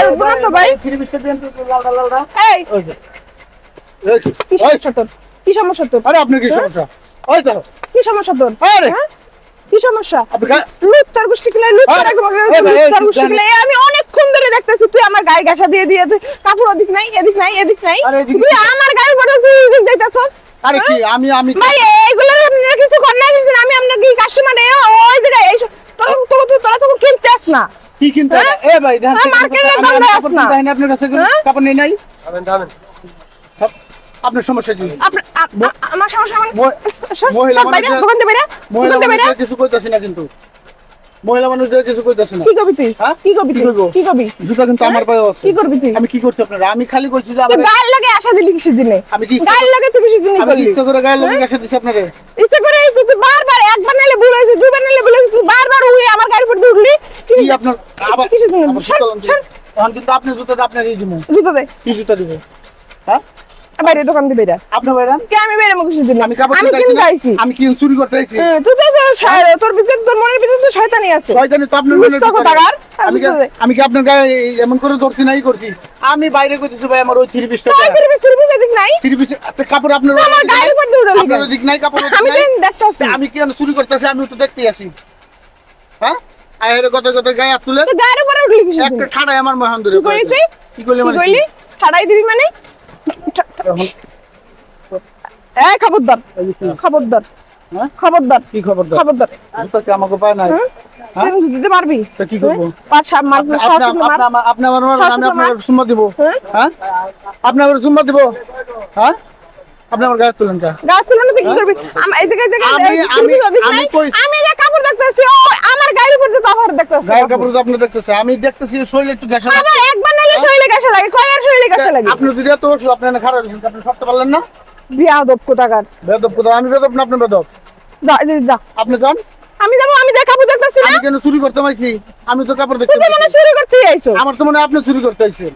আসবো না তো ভাই। থ্রি পিসটা দেন তো লালটা এই ওই যে এই কি কি সমস্যা তোর? কি সমস্যা তোর? আরে আপনার কি সমস্যা ওই তো কি সমস্যা তোর? আরে হ্যাঁ? কি সমস্যা? আপনি লুচ্চার গোষ্ঠী কিলাই, লুচ্চার আরে, একদম এই ভাই, এই লুচ্চার কি গোষ্ঠী জানি? কিলাই। আমি অনেকক্ষণ ধরে দেখতেছি তুই আমার গায়ে গাছা দিয়ে দিয়ে তুই কাপড় ওদিক নাই, এদিক নাই, এদিক নাই। আরে, এদিক তুই কি? আমার গায়ের উপরে তুই এদিক যাইতাছস। আরে কি আমি ভাই এইগুলো আপনারা কিছু করেন নাই, আমি আপনার কি কাস্টমার ওই জায়গায় এই তোরা তো কিনতেছ না। কি কিনতে হ্যাঁ? এ ভাই দেখেন হ্যাঁ, মার্কেটে দাম দেয় আছে না। দেখেন আপনার কাছে কোনো হ্যাঁ? কাপড় নেই নাই দামেন আপনার সমস্যা কি আমার সমস্যা মহিলা বাইরে মানুষদের- দোকান দে বাইরে মহিলা দোকান দে বাইরে। মানুষদের কিছু কইতাছি না কিন্তু মহিলা মানুষদের কিছু কইতাছি না কি করবি তুই? হ্যাঁ? কি করবি কি তুই? করবো? কি করবি? জুতা কিন্তু আমার পায়ে আছে কি করবি তুই? আমি কি করছি আপনারা আমি খালি বলছি যে তুই আমার গায়ের লাগে আশা দিলি কিসের দিনে? আমি কি গায়ের লাগে তুই কিসের দিনে আমি করলি? ইচ্ছা করে গায়ে লগি কাছে দিছি আপনারে ইচ্ছে করে তুই বারবার একবার নাইলে ভুল হয়েছে, দুইবার নাইলে ভুল হয়েছে, তুই বারবার উড়ে আমার গায়ের উপর দিয়ে উঠলি। কি আপনার আবার কিসের দিনে? আবার সর, সুতরাং সর। তখন কিন্তু আপনার জুতাটা আপনারই দিব জুতো দে কি জুতা দিব হ্যাঁ বাইরে দোকান দে বাইরে। আপনার বাইরান কে আমি বাইরে মুখে দিলাম? আমি কাপড় আমি কিনতে কিনতে আইছি আইছি। না। আমি কি চুরি করতে আইছি তুই তো তোর ভিতরে তোর মনের ভিতরে তো শয়তানি আছে। শয়তানি তো আপনার মনের মিথ্যা ভিতরে। কথাকার। আমি কি আপনার গায়ে এমন করে ধরছি নাই করছি আমি বাইরে কইতেছি ভাই আমার ওই থ্রি পিসটা তুই তুই এদিক নাই? থ্রি পিস কাপড় আপনার ওই আমার দিক গায়ের নাই? উপর দিয়ে উড়ালি আপনার কেন? ওই দিক নাই কাপড় ওই দিক আমি নাই? তো দেখতাছি। আমি কি চুরি করতেছি আমি তো দেখতেই আছি হ্যাঁ আরে কত কত গায়ে হাত তুলে তুই গায়ের উপরে উঠলি কিসের একটা দিনে? ঠাড়াই আমার মহান ধরে কি করলি তুই? কি করলি কি মানে করলি? ঠাড়াই দিবি মানে? এই খবরদার, খবরদার, হ্যাঁ? খবরদার, কি খবর দাও খবরদার। জুতা কি আমাকে পায় নাই হ্যাঁ? হ্যাঁ? তুই দিতে পারবি? তা কি করবো? পাঁচ সাত মাস সাত মাস আপনি আমার আমি শাশুড়ি আপনার মা। সুম্মা দিব হ্যাঁ? হ্যাঁ আপনি আমার সুম্মা দিব হ্যাঁ আপনি আমার গায়ে তুলেন কা গাছ তুলে তুই কি করবি? এই জায়গায় আমি কইছি- আমি যে কাপড় দেখতেছি ও আমার গায়ের উপর দিয়ে কাপড় দেখতেছি। গায়ের কাপড় তো আপনি দেখতেছে আমি দেখতেছি শরীরে একটু ঘেঁষা আবার একবার নালে শরীরে গাছে লাগে, কয়বার শরীরে গাছে লাগে? আপনি যদি এত ওষুধ আপনি এনে খারাপ হয়েছেন আপনি সরতে পারলেন না বিয়াদব কোথাকার। বেদব কোথাও আমি বেদব না আপনি বেদব যা যা আপনি যান আমি যাবো, আমি যে কাপড় দেখতেছি না আমি কেন চুরি করতে পাইছি আমি তো কাপড় দেখতে তুই তো মানে পাইছি। চুরি করতে আইছো। আমার তো মনে হয় আপনি চুরি করতে আইছেন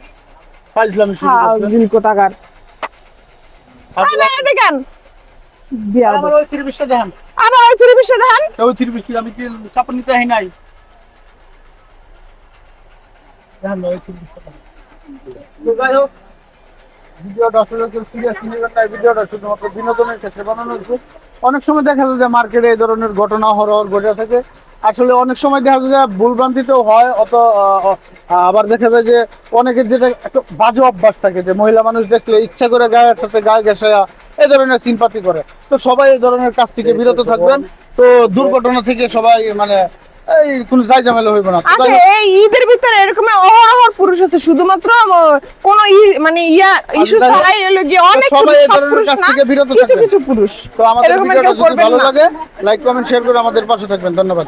ফাইজলামি শুরু করতে জিল কোথাকার। আবার দেখেন বিয়াদব। আমার ওই 30টা দেখান আবার ওই চুরি বিষয় দেখান। ওই 30 আমি কি কাপড় নিতে আই নাই দেখান না, ওই 30টা দেখান। তো যাই হোক ভিডিওটা আসলে কেউ সিরিয়াস নেবেন না, এই ভিডিওটা শুধুমাত্র বিনোদনের ক্ষেত্রে বানানো হয়েছে। অনেক সময় দেখা যায় যে মার্কেটে এই ধরনের ঘটনা হরহর ঘটে থাকে আসলে অনেক সময় দেখা যায় যে ভুলভ্রান্তিতেও হয় আবার দেখা যায় যে অনেকের যেটা একটা বাজে অভ্যাস থাকে যে মহিলা মানুষ দেখলে ইচ্ছা করে গায়ের সাথে গায়ে ঘেঁষা এই ধরনের সিম্পাতি করে। তো সবাই এই ধরনের কাজ থেকে বিরত থাকবেন। তো দুর্ঘটনা থেকে সবাই মানে এই কোনো যাই ঝামেলা হইব না। তো আচ্ছা যাই হোক, এই ঈদের ভিতরে এরকম অহরহ পুরুষ আছে, শুধুমাত্র কোন মানে ইস্যু যাই হোক, ছাড়াই এলো গিয়ে অনেক সবাই পুরুষ, এই সব ধরনের পুরুষ কাজ না, থেকে বিরত কিছু থাকবেন। কিছু পুরুষ তো আমাদের এরকম ভিডিওটা কেউ যদি করবেন ভালো না। লাগে লাইক কমেন্ট শেয়ার করে আমাদের পাশে থাকবেন। ধন্যবাদ।